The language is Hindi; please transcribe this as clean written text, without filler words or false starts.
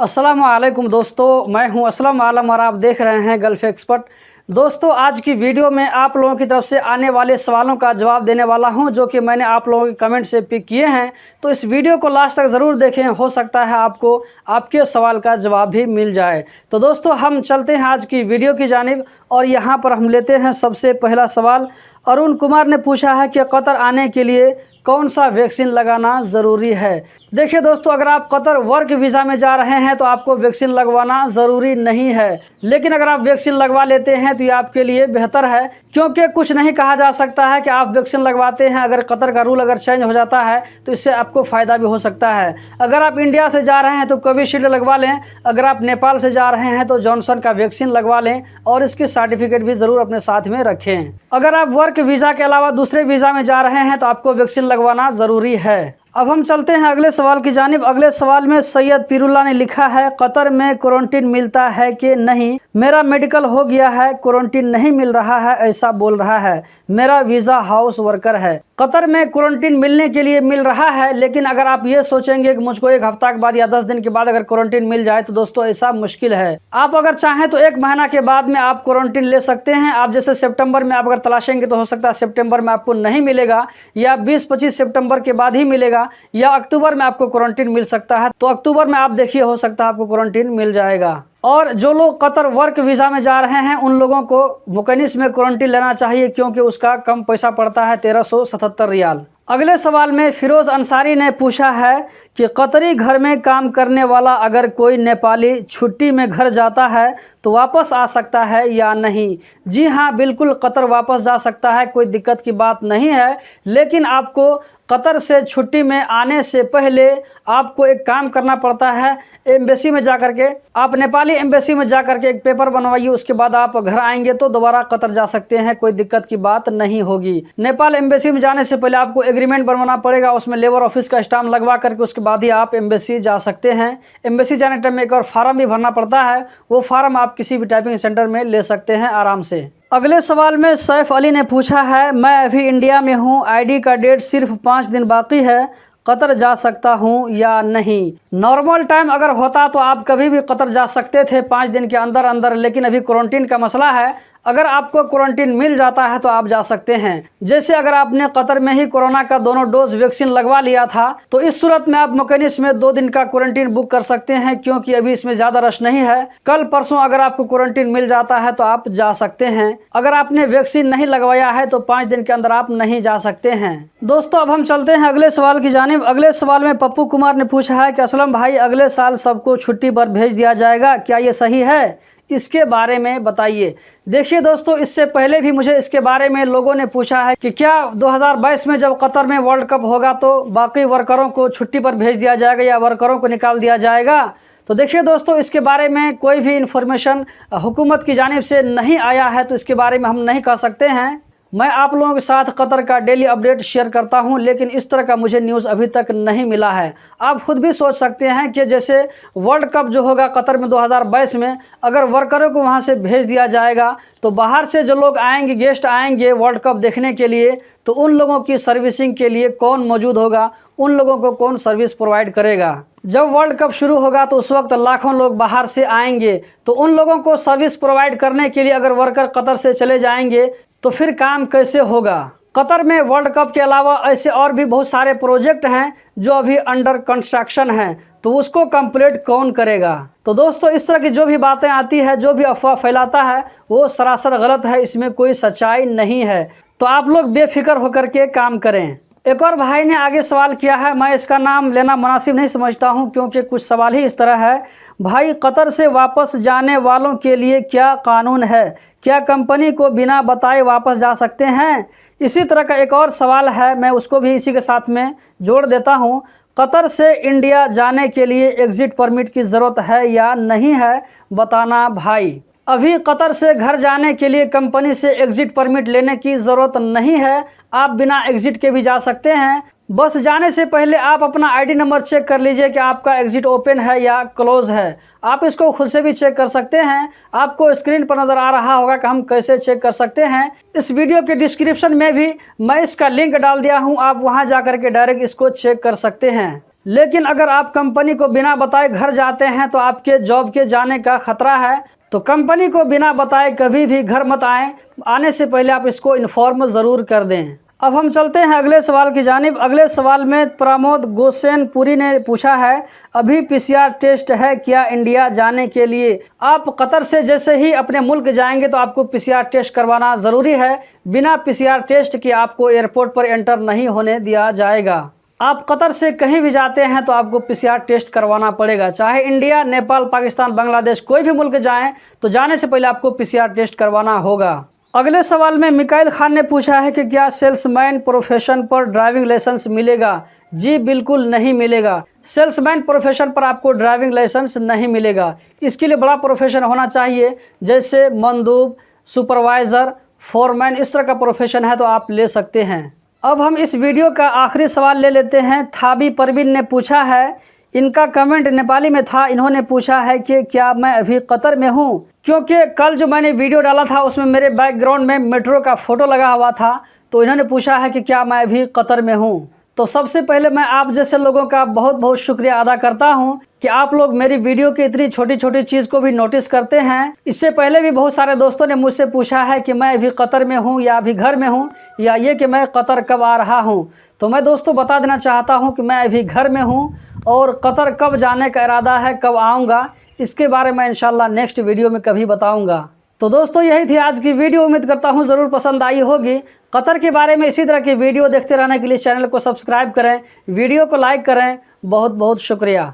अस्सलाम वालेकुम दोस्तों, मैं हूं असलम आलम और आप देख रहे हैं गल्फ एक्सपर्ट। दोस्तों, आज की वीडियो में आप लोगों की तरफ से आने वाले सवालों का जवाब देने वाला हूं जो कि मैंने आप लोगों के कमेंट से पिक किए हैं। तो इस वीडियो को लास्ट तक ज़रूर देखें, हो सकता है आपको आपके सवाल का जवाब भी मिल जाए। तो दोस्तों, हम चलते हैं आज की वीडियो की जानिब और यहाँ पर हम लेते हैं सबसे पहला सवाल। अरुण कुमार ने पूछा है कि कतर आने के लिए कौन सा वैक्सीन लगाना ज़रूरी है। देखिए दोस्तों, अगर आप कतर वर्क वीज़ा में जा रहे हैं तो आपको वैक्सीन लगवाना ज़रूरी नहीं है, लेकिन अगर आप वैक्सीन लगवा लेते हैं तो ये आपके लिए बेहतर है, क्योंकि कुछ नहीं कहा जा सकता है कि आप वैक्सीन लगवाते हैं, अगर कतर का रूल अगर चेंज हो जाता है तो इससे आपको फ़ायदा भी हो सकता है। अगर आप इंडिया से जा रहे हैं तो कोविशील्ड लगवा लें, अगर आप नेपाल से जा रहे हैं तो जॉनसन का वैक्सीन लगवा लें और इसकी सर्टिफिकेट भी ज़रूर अपने साथ में रखें। अगर आप वर्क वीज़ा के अलावा दूसरे वीज़ा में जा रहे हैं तो आपको वैक्सीन लगवाना ज़रूरी है। अब हम चलते हैं अगले सवाल की जानिब। अगले सवाल में सैयद पीरुल्लाह ने लिखा है, कतर में क्वारंटीन मिलता है कि नहीं? मेरा मेडिकल हो गया है, क्वारंटीन नहीं मिल रहा है ऐसा बोल रहा है। मेरा वीज़ा हाउस वर्कर है। कतर में क्वारंटीन मिलने के लिए मिल रहा है, लेकिन अगर आप ये सोचेंगे कि मुझको एक हफ्ता के बाद या 10 दिन के बाद अगर क्वारंटीन मिल जाए तो दोस्तों ऐसा मुश्किल है। आप अगर चाहें तो 1 महीना के बाद में आप क्वारंटीन ले सकते हैं। आप जैसे सितंबर में आप अगर तलाशेंगे तो हो सकता है सितंबर में आपको नहीं मिलेगा, या 20-25 सितंबर के बाद ही मिलेगा, या अक्टूबर में आपको क्वारंटीन मिल सकता है। तो अक्टूबर में आप देखिए, हो सकता है आपको क्वारंटीन मिल जाएगा। और जो लोग कतर वर्क वीज़ा में जा रहे हैं उन लोगों को मुकनिस में क्वारंटीन लेना चाहिए, क्योंकि उसका कम पैसा पड़ता है, 1377 रियाल। अगले सवाल में फिरोज़ अंसारी ने पूछा है कि कतरी घर में काम करने वाला अगर कोई नेपाली छुट्टी में घर जाता है तो वापस आ सकता है या नहीं? जी हाँ, बिल्कुल कतर वापस जा सकता है, कोई दिक्कत की बात नहीं है। लेकिन आपको कतर से छुट्टी में आने से पहले आपको एक काम करना पड़ता है। एम्बेसी में जाकर के, आप नेपाली एम्बेसी में जाकर के एक पेपर बनवाइए, उसके बाद आप घर आएंगे तो दोबारा कतर जा सकते हैं, कोई दिक्कत की बात नहीं होगी। नेपाल एम्बेसी में जाने से पहले आपको एग्रीमेंट बनवाना पड़ेगा, उसमें लेबर ऑफिस का स्टाम्प लगवा करके उसके बाद ही आप एम्बेसी जा सकते हैं। एम्बेसी जाने टाइम में एक और फार्म भी भरना पड़ता है, वो फार्म आप किसी भी टाइपिंग सेंटर में ले सकते हैं आराम से। अगले सवाल में सैफ अली ने पूछा है, मैं अभी इंडिया में हूँ, आईडी का डेट सिर्फ 5 दिन बाकी है, कतर जा सकता हूँ या नहीं? नॉर्मल टाइम अगर होता तो आप कभी भी कतर जा सकते थे 5 दिन के अंदर अंदर, लेकिन अभी क्वारंटीन का मसला है। अगर आपको क्वारंटीन मिल जाता है तो आप जा सकते हैं। जैसे अगर आपने कतर में ही कोरोना का दोनों डोज वैक्सीन लगवा लिया था तो इस सूरत में आप मुकनिस में 2 दिन का क्वारंटीन बुक कर सकते हैं, क्योंकि अभी इसमें ज़्यादा रश नहीं है। कल परसों अगर आपको क्वारंटीन मिल जाता है तो आप जा सकते हैं। अगर आपने वैक्सीन नहीं लगवाया है तो 5 दिन के अंदर आप नहीं जा सकते हैं। दोस्तों, अब हम चलते हैं अगले सवाल की जानिब। अगले सवाल में पप्पू कुमार ने पूछा है कि असलम भाई, अगले साल सबको छुट्टी पर भेज दिया जाएगा, क्या ये सही है? इसके बारे में बताइए। देखिए दोस्तों, इससे पहले भी मुझे इसके बारे में लोगों ने पूछा है कि क्या 2022 में जब कतर में वर्ल्ड कप होगा तो बाकी वर्करों को छुट्टी पर भेज दिया जाएगा या वर्करों को निकाल दिया जाएगा? तो देखिए दोस्तों, इसके बारे में कोई भी इन्फॉर्मेशन हुकूमत की जानिब से नहीं आया है, तो इसके बारे में हम नहीं कह सकते हैं। मैं आप लोगों के साथ कतर का डेली अपडेट शेयर करता हूं, लेकिन इस तरह का मुझे न्यूज़ अभी तक नहीं मिला है। आप खुद भी सोच सकते हैं कि जैसे वर्ल्ड कप जो होगा कतर में 2022 में, अगर वर्करों को वहां से भेज दिया जाएगा तो बाहर से जो लोग आएंगे, गेस्ट आएंगे वर्ल्ड कप देखने के लिए, तो उन लोगों की सर्विसिंग के लिए कौन मौजूद होगा? उन लोगों को कौन सर्विस प्रोवाइड करेगा? जब वर्ल्ड कप शुरू होगा तो उस वक्त लाखों लोग बाहर से आएंगे, तो उन लोगों को सर्विस प्रोवाइड करने के लिए अगर वर्कर कतर से चले जाएंगे तो फिर काम कैसे होगा? कतर में वर्ल्ड कप के अलावा ऐसे और भी बहुत सारे प्रोजेक्ट हैं जो अभी अंडर कंस्ट्रक्शन हैं, तो उसको कंप्लीट कौन करेगा? तो दोस्तों, इस तरह की जो भी बातें आती है, जो भी अफवाह फैलाता है, वो सरासर गलत है, इसमें कोई सच्चाई नहीं है। तो आप लोग बेफिक्र होकर के काम करें। एक और भाई ने आगे सवाल किया है, मैं इसका नाम लेना मुनासिब नहीं समझता हूं, क्योंकि कुछ सवाल ही इस तरह है। भाई, कतर से वापस जाने वालों के लिए क्या कानून है? क्या कंपनी को बिना बताए वापस जा सकते हैं? इसी तरह का एक और सवाल है, मैं उसको भी इसी के साथ में जोड़ देता हूं। कतर से इंडिया जाने के लिए एग्ज़िट परमिट की ज़रूरत है या नहीं है, बताना भाई। अभी कतर से घर जाने के लिए कंपनी से एग्ज़िट परमिट लेने की ज़रूरत नहीं है, आप बिना एग्ज़िट के भी जा सकते हैं। बस जाने से पहले आप अपना आईडी नंबर चेक कर लीजिए कि आपका एग्ज़िट ओपन है या क्लोज़ है। आप इसको खुद से भी चेक कर सकते हैं। आपको स्क्रीन पर नज़र आ रहा होगा कि हम कैसे चेक कर सकते हैं। इस वीडियो के डिस्क्रिप्शन में भी मैं इसका लिंक डाल दिया हूं, आप वहां जा कर के डायरेक्ट इसको चेक कर सकते हैं। लेकिन अगर आप कंपनी को बिना बताए घर जाते हैं तो आपके जॉब के जाने का खतरा है। तो कंपनी को बिना बताए कभी भी घर मत आएँ, आने से पहले आप इसको इन्फॉर्म ज़रूर कर दें। अब हम चलते हैं अगले सवाल की जानिब। अगले सवाल में प्रमोद गोसेनपुरी ने पूछा है, अभी पीसीआर टेस्ट है क्या इंडिया जाने के लिए? आप कतर से जैसे ही अपने मुल्क जाएंगे तो आपको पीसीआर टेस्ट करवाना ज़रूरी है। बिना पीसीआर टेस्ट के आपको एयरपोर्ट पर एंटर नहीं होने दिया जाएगा। आप कतर से कहीं भी जाते हैं तो आपको पीसीआर टेस्ट करवाना पड़ेगा, चाहे इंडिया, नेपाल, पाकिस्तान, बांग्लादेश कोई भी मुल्क जाएं तो जाने से पहले आपको पीसीआर टेस्ट करवाना होगा। अगले सवाल में मिकाइल खान ने पूछा है कि क्या सेल्समैन प्रोफेशन पर ड्राइविंग लाइसेंस मिलेगा? जी बिल्कुल नहीं मिलेगा। सेल्समैन प्रोफेशन पर आपको ड्राइविंग लाइसेंस नहीं मिलेगा। इसके लिए बड़ा प्रोफेशन होना चाहिए, जैसे मंदूब, सुपरवाइज़र, फोरमैन, इस तरह का प्रोफेशन है तो आप ले सकते हैं। अब हम इस वीडियो का आखिरी सवाल ले लेते हैं। थाबी परवीन ने पूछा है, इनका कमेंट नेपाली में था। इन्होंने पूछा है कि क्या मैं अभी कतर में हूँ? क्योंकि कल जो मैंने वीडियो डाला था उसमें मेरे बैकग्राउंड में मेट्रो का फ़ोटो लगा हुआ था, तो इन्होंने पूछा है कि क्या मैं अभी कतर में हूँ। तो सबसे पहले मैं आप जैसे लोगों का बहुत बहुत शुक्रिया अदा करता हूं कि आप लोग मेरी वीडियो की इतनी छोटी छोटी चीज़ को भी नोटिस करते हैं। इससे पहले भी बहुत सारे दोस्तों ने मुझसे पूछा है कि मैं अभी कतर में हूं या अभी घर में हूं, या ये कि मैं कतर कब आ रहा हूं। तो मैं दोस्तों बता देना चाहता हूं कि मैं अभी घर में हूं और कतर कब जाने का इरादा है, कब आऊँगा, इसके बारे में इंशाल्लाह नेक्स्ट वीडियो में कभी बताऊँगा। तो दोस्तों यही थी आज की वीडियो। उम्मीद करता हूँ ज़रूर पसंद आई होगी। कतर के बारे में इसी तरह की वीडियो देखते रहने के लिए चैनल को सब्सक्राइब करें, वीडियो को लाइक करें। बहुत बहुत शुक्रिया।